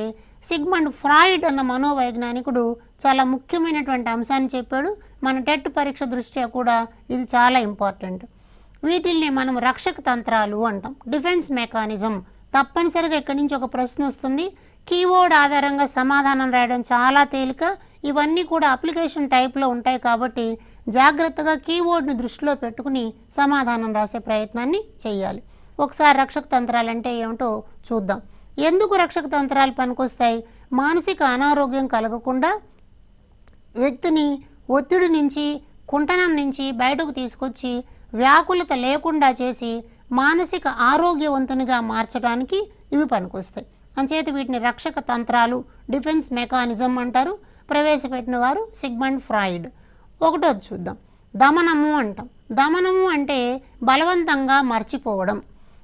సిగ్మండ్ ఫ్రాయిడ్ అన్న మనోవైజ్ఞానికుడు చాలా ముఖ్యమైనటువంటి అంశాన్ని చెప్పాడు. మన టెట్ పరీక్ష దృష్ట్యా కూడా ఇది చాలా ఇంపార్టెంట్. వీటిల్ని మనం రక్షక తంత్రాలు అంటాం, డిఫెన్స్ మెకానిజం. తప్పనిసరిగా ఇక్కడి నుంచి ఒక ప్రశ్న వస్తుంది. కీబోర్డ్ ఆధారంగా సమాధానం రాయడం చాలా తేలిక. ఇవన్నీ కూడా అప్లికేషన్ టైప్లో ఉంటాయి కాబట్టి జాగ్రత్తగా కీబోర్డ్ని దృష్టిలో పెట్టుకుని సమాధానం రాసే ప్రయత్నాన్ని చేయాలి. ఒకసారి రక్షక తంత్రాలు అంటే ఏమిటో చూద్దాం. ఎందుకు రక్షక తంత్రాలు పనికొస్తాయి? మానసిక అనారోగ్యం కలగకుండా వ్యక్తిని ఒత్తిడి నుంచి, కుంటనం నుంచి బయటకు తీసుకొచ్చి వ్యాకులత లేకుండా చేసి మానసిక ఆరోగ్యవంతునిగా మార్చడానికి ఇవి పనికొస్తాయి. అంచేత వీటిని రక్షక తంత్రాలు, డిఫెన్స్ మెకానిజం అంటారు. ప్రవేశపెట్టిన వారు సిగ్మండ్ ఫ్రాయిడ్. ఒకటోది చూద్దాం, దమనము అంటాం. దమనము అంటే బలవంతంగా మర్చిపోవడం.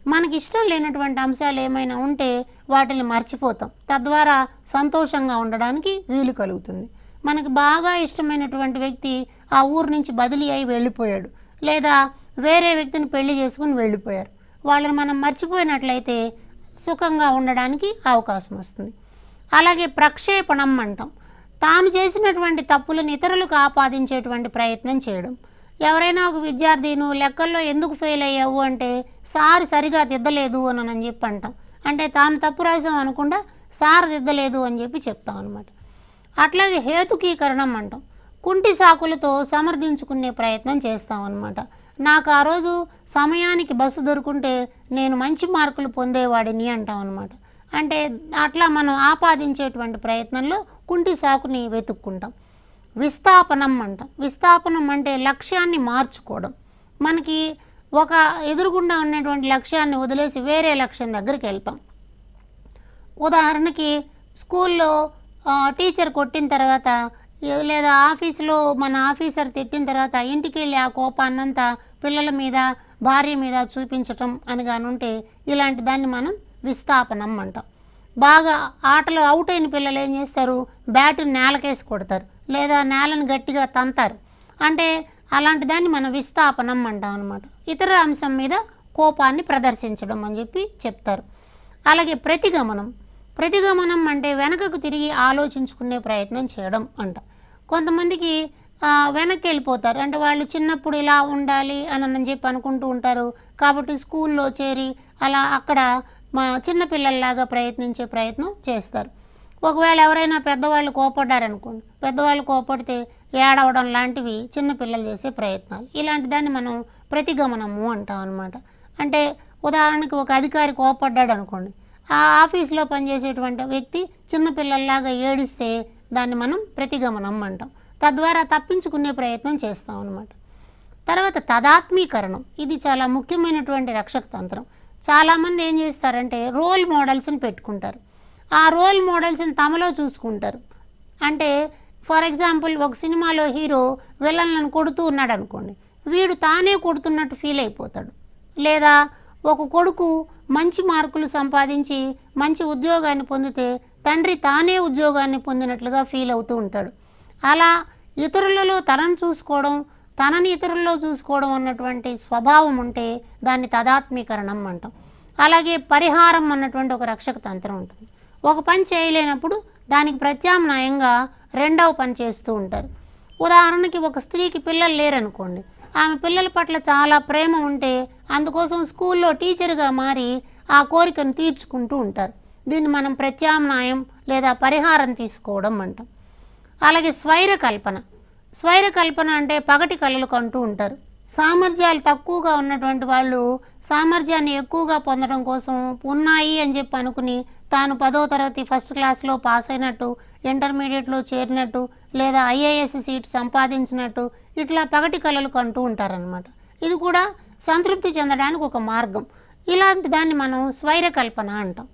మనకి ఇష్టం లేనటువంటి అంశాలు ఏమైనా ఉంటే వాటిని మర్చిపోతాం, తద్వారా సంతోషంగా ఉండడానికి వీలు కలుగుతుంది. మనకి బాగా ఇష్టమైనటువంటి వ్యక్తి ఆ ఊరు నుంచి బదిలీ అయి వెళ్ళిపోయాడు, లేదా వేరే వ్యక్తిని పెళ్లి చేసుకుని వెళ్ళిపోయారు. వాళ్ళని మనం మర్చిపోయినట్లయితే సుఖంగా ఉండడానికి అవకాశం వస్తుంది. అలాగే ప్రక్షేపణం అంటాం. తాను చేసినటువంటి తప్పులను ఇతరులకు ఆపాదించేటువంటి ప్రయత్నం చేయడం. ఎవరైనా ఒక విద్యార్థి నువ్వు లెక్కల్లో ఎందుకు ఫెయిల్ అయ్యావు అంటే సార్ సరిగా దిద్దలేదు అని చెప్పి అంటాం. అంటే తాను తప్పు రాసాం అనకుండా సార్ దిద్దలేదు అని చెప్పి చెప్తాం అనమాట. అట్లాగే హేతుకీకరణం అంటాం. కుంటి సాకులతో సమర్థించుకునే ప్రయత్నం చేస్తాం అన్నమాట. నాకు ఆ రోజు సమయానికి బస్సు దొరుకుంటే నేను మంచి మార్కులు పొందేవాడిని అంటాం అన్నమాట. అంటే అట్లా మనం ఆపాదించేటువంటి ప్రయత్నంలో కుంటి సాకుని వెతుక్కుంటాం. విస్థాపనం అంటాం. విస్థాపనం అంటే లక్ష్యాన్ని మార్చుకోవడం. మనకి ఒక ఎదురుగుండా ఉన్నటువంటి లక్ష్యాన్ని వదిలేసి వేరే లక్ష్యం దగ్గరికి వెళ్తాం. ఉదాహరణకి స్కూల్లో టీచర్ కొట్టిన తర్వాత, లేదా ఆఫీసులో మన ఆఫీసర్ తిట్టిన తర్వాత ఇంటికి వెళ్ళి ఆ కోపాన్నంతా పిల్లల మీద, భార్య మీద చూపించటం అని కానుంటే ఇలాంటి దాన్ని మనం విస్థాపనం అంటాం. బాగా ఆటలో అవుట్ అయిన పిల్లలు ఏం చేస్తారు, బ్యాటుని నేలకేసి కొడతారు, లేదా నేలను గట్టిగా తంతారు. అంటే అలాంటి దాన్ని మనం విస్థాపనం అంటాం అనమాట. ఇతర అంశం మీద కోపాన్ని ప్రదర్శించడం అని చెప్పి చెప్తారు. అలాగే ప్రతిగమనం. ప్రతిగమనం అంటే వెనకకు తిరిగి ఆలోచించుకునే ప్రయత్నం చేయడం అంట. కొంతమందికి వెనక్కి వెళ్ళిపోతారు. అంటే వాళ్ళు చిన్నప్పుడు ఇలా ఉండాలి అని చెప్పి అనుకుంటూ ఉంటారు. కాబట్టి స్కూల్లో చేరి అలా అక్కడ చిన్నపిల్లల్లాగా ప్రయత్నించే ప్రయత్నం చేస్తారు. ఒకవేళ ఎవరైనా పెద్దవాళ్ళు కోపడ్డారనుకోండి, పెద్దవాళ్ళు కోపడితే ఏడవడం లాంటివి చిన్నపిల్లలు చేసే ప్రయత్నాలు. ఇలాంటి దాన్ని మనం ప్రతిగమనము అంటాం అనమాట. అంటే ఉదాహరణకి ఒక అధికారి కోపడ్డాడు అనుకోండి, ఆ ఆఫీస్లో పనిచేసేటువంటి వ్యక్తి చిన్నపిల్లల్లాగా ఏడిస్తే దాన్ని మనం ప్రతిగమనం అంటాం. తద్వారా తప్పించుకునే ప్రయత్నం చేస్తాం అనమాట. తర్వాత తదాత్మీకరణం. ఇది చాలా ముఖ్యమైనటువంటి రక్షక తంత్రం. చాలామంది ఏం చేస్తారంటే రోల్ మోడల్స్ని పెట్టుకుంటారు. ఆ రోల్ మోడల్స్ని తమలో చూసుకుంటారు. అంటే ఫర్ ఎగ్జాంపుల్ ఒక సినిమాలో హీరో విలన్లను కొడుతూ ఉన్నాడు అనుకోండి, వీడు తానే కొడుతున్నట్టు ఫీల్ అయిపోతాడు. లేదా ఒక కొడుకు మంచి మార్కులు సంపాదించి మంచి ఉద్యోగాన్ని పొందితే తండ్రి తానే ఉద్యోగాన్ని పొందినట్లుగా ఫీల్ అవుతూ ఉంటాడు. అలా ఇతరులలో తనను చూసుకోవడం, తనని ఇతరుల్లో చూసుకోవడం అన్నటువంటి స్వభావం ఉంటే దాన్ని తదాత్మీకరణం అంటాం. అలాగే పరిహారం అన్నటువంటి ఒక రక్షక తంత్రం ఉంటుంది. ఒక పని చేయలేనప్పుడు దానికి ప్రత్యామ్నాయంగా రెండవ పని చేస్తూ ఉంటారు. ఉదాహరణకి ఒక స్త్రీకి పిల్లలు లేరనుకోండి, ఆమె పిల్లల పట్ల చాలా ప్రేమ ఉంటే అందుకోసం స్కూల్లో టీచర్గా మారి ఆ కోరికను తీర్చుకుంటూ ఉంటారు. దీన్ని మనం ప్రత్యామ్నాయం లేదా పరిహారం తీసుకోవడం అంటాం. అలాగే స్వైర కల్పన. స్వైర కల్పన అంటే పగటి కలలు కంటూ ఉంటారు. సామర్థ్యాలు తక్కువగా ఉన్నటువంటి వాళ్ళు సామర్థ్యాన్ని ఎక్కువగా పొందడం కోసం ఉన్నాయి అని చెప్పి అనుకుని తాను 10వ తరగతి ఫస్ట్ క్లాస్లో పాస్ అయినట్టు, ఇంటర్మీడియట్లో చేరినట్టు, లేదా ఐఏఎస్ సీట్ సంపాదించినట్టు ఇట్లా పగటి కలలు కంటూ ఉంటారనమాట. ఇది కూడా సంతృప్తి చెందడానికి ఒక మార్గం. ఇలాంటి దాన్ని మనం స్వైరకల్పన అంటాం.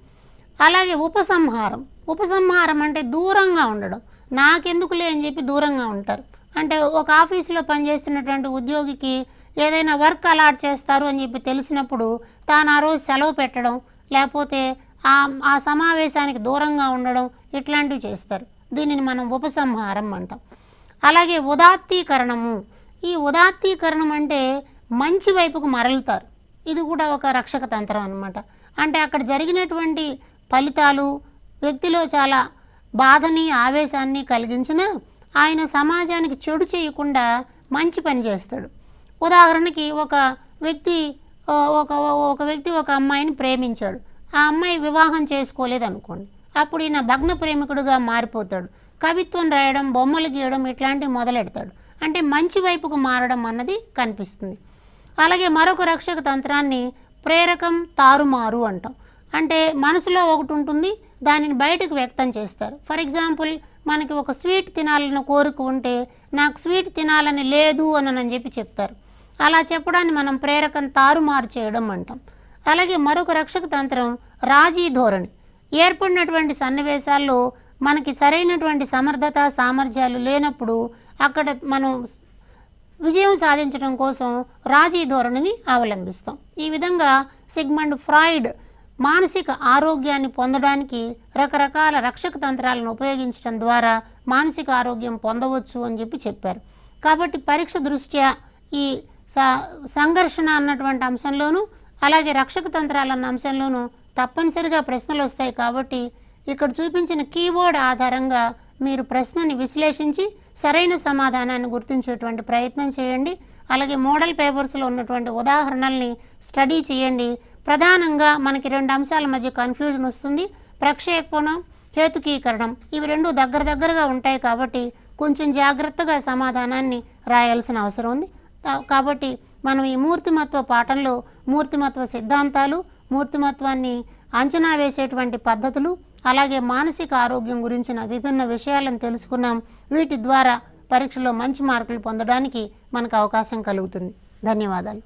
అలాగే ఉపసంహారం అంటే దూరంగా ఉండడం. నాకెందుకులే అని చెప్పి దూరంగా ఉంటారు. అంటే ఒక ఆఫీసులో పనిచేస్తున్నటువంటి ఉద్యోగికి ఏదైనా వర్క్ అలాట్ చేస్తారు అని చెప్పి తెలిసినప్పుడు తాను ఆ రోజు సెలవు పెట్టడం, లేకపోతే ఆ సమావేశానికి దూరంగా ఉండడం ఇట్లాంటివి చేస్తారు. దీనిని మనం ఉపసంహారం అంటాం. అలాగే ఈ ఉదాత్తీకరణం అంటే మంచి వైపుకు మరలుతారు. ఇది కూడా ఒక రక్షక తంత్రం అన్నమాట. అంటే అక్కడ జరిగినటువంటి ఫలితాలు వ్యక్తిలో చాలా బాధని, ఆవేశాన్ని కలిగించినా ఆయన సమాజానికి చెడు చేయకుండా మంచి పని చేస్తాడు. ఉదాహరణకి ఒక వ్యక్తి ఒక అమ్మాయిని ప్రేమించాడు. ఆ అమ్మాయి వివాహం చేసుకోలేదు అనుకోండి. అప్పుడు ఈయన భగ్న ప్రేమికుడుగా మారిపోతాడు. కవిత్వం రాయడం, బొమ్మలు గీయడం ఇట్లాంటివి మొదలెడతాడు. అంటే మంచి వైపుకు మారడం అన్నది కనిపిస్తుంది. అలాగే మరొక రక్షక తంత్రాన్ని ప్రేరకం తారుమారు అంటాం. అంటే మనసులో ఒకటి ఉంటుంది, దానిని బయటకు వ్యక్తం చేస్తారు. ఫర్ ఎగ్జాంపుల్, మనకి ఒక స్వీట్ తినాలని కోరిక ఉంటే నాకు స్వీట్ తినాలని లేదు అని చెప్పి చెప్తారు. అలా చెప్పడాన్ని మనం ప్రేరకం తారుమారు చేయడం అంటాం. అలాగే మరొక రక్షక తంత్రం రాజీ ధోరణి. ఏర్పడినటువంటి సన్నివేశాల్లో మనకి సరైనటువంటి సమర్థత, సామర్థ్యాలు లేనప్పుడు అక్కడ మనం విజయం సాధించడం కోసం రాజీ ధోరణిని అవలంబిస్తాం. ఈ విధంగా సిగ్మండ్ ఫ్రాయిడ్ మానసిక ఆరోగ్యాన్ని పొందడానికి రకరకాల రక్షక తంత్రాలను ఉపయోగించడం ద్వారా మానసిక ఆరోగ్యం పొందవచ్చు అని చెప్పి చెప్పారు. కాబట్టి పరీక్ష దృష్ట్యా ఈ సంఘర్షణ అన్నటువంటి అంశంలోనూ అలాగే రక్షక తంత్రాలన్న అంశంలోనూ తప్పనిసరిగా ప్రశ్నలు వస్తాయి. కాబట్టి ఇక్కడ చూపించిన కీవర్డ్ ఆధారంగా మీరు ప్రశ్నని విశ్లేషించి సరైన సమాధానాన్ని గుర్తించేటువంటి ప్రయత్నం చేయండి. అలాగే మోడల్ పేపర్స్లో ఉన్నటువంటి ఉదాహరణల్ని స్టడీ చేయండి. ప్రధానంగా మనకి 2 అంశాల మధ్య కన్ఫ్యూజన్ వస్తుంది. ప్రక్షేపణం, హేతుకీకరణం ఇవి 2 దగ్గరగా ఉంటాయి. కాబట్టి కొంచెం జాగ్రత్తగా సమాధానాన్ని రాయాల్సిన అవసరం ఉంది. కాబట్టి మనం ఈ మూర్తిమత్వ పాఠంలో మూర్తిమత్వ సిద్ధాంతాలు, మూర్తిమత్వాన్ని అంచనా వేసేటువంటి పద్ధతులు, అలాగే మానసిక ఆరోగ్యం గురించిన విభిన్న విషయాలను తెలుసుకున్నాం. వీటి ద్వారా పరీక్షలో మంచి మార్కులు పొందడానికి మనకు అవకాశం కలుగుతుంది. ధన్యవాదాలు.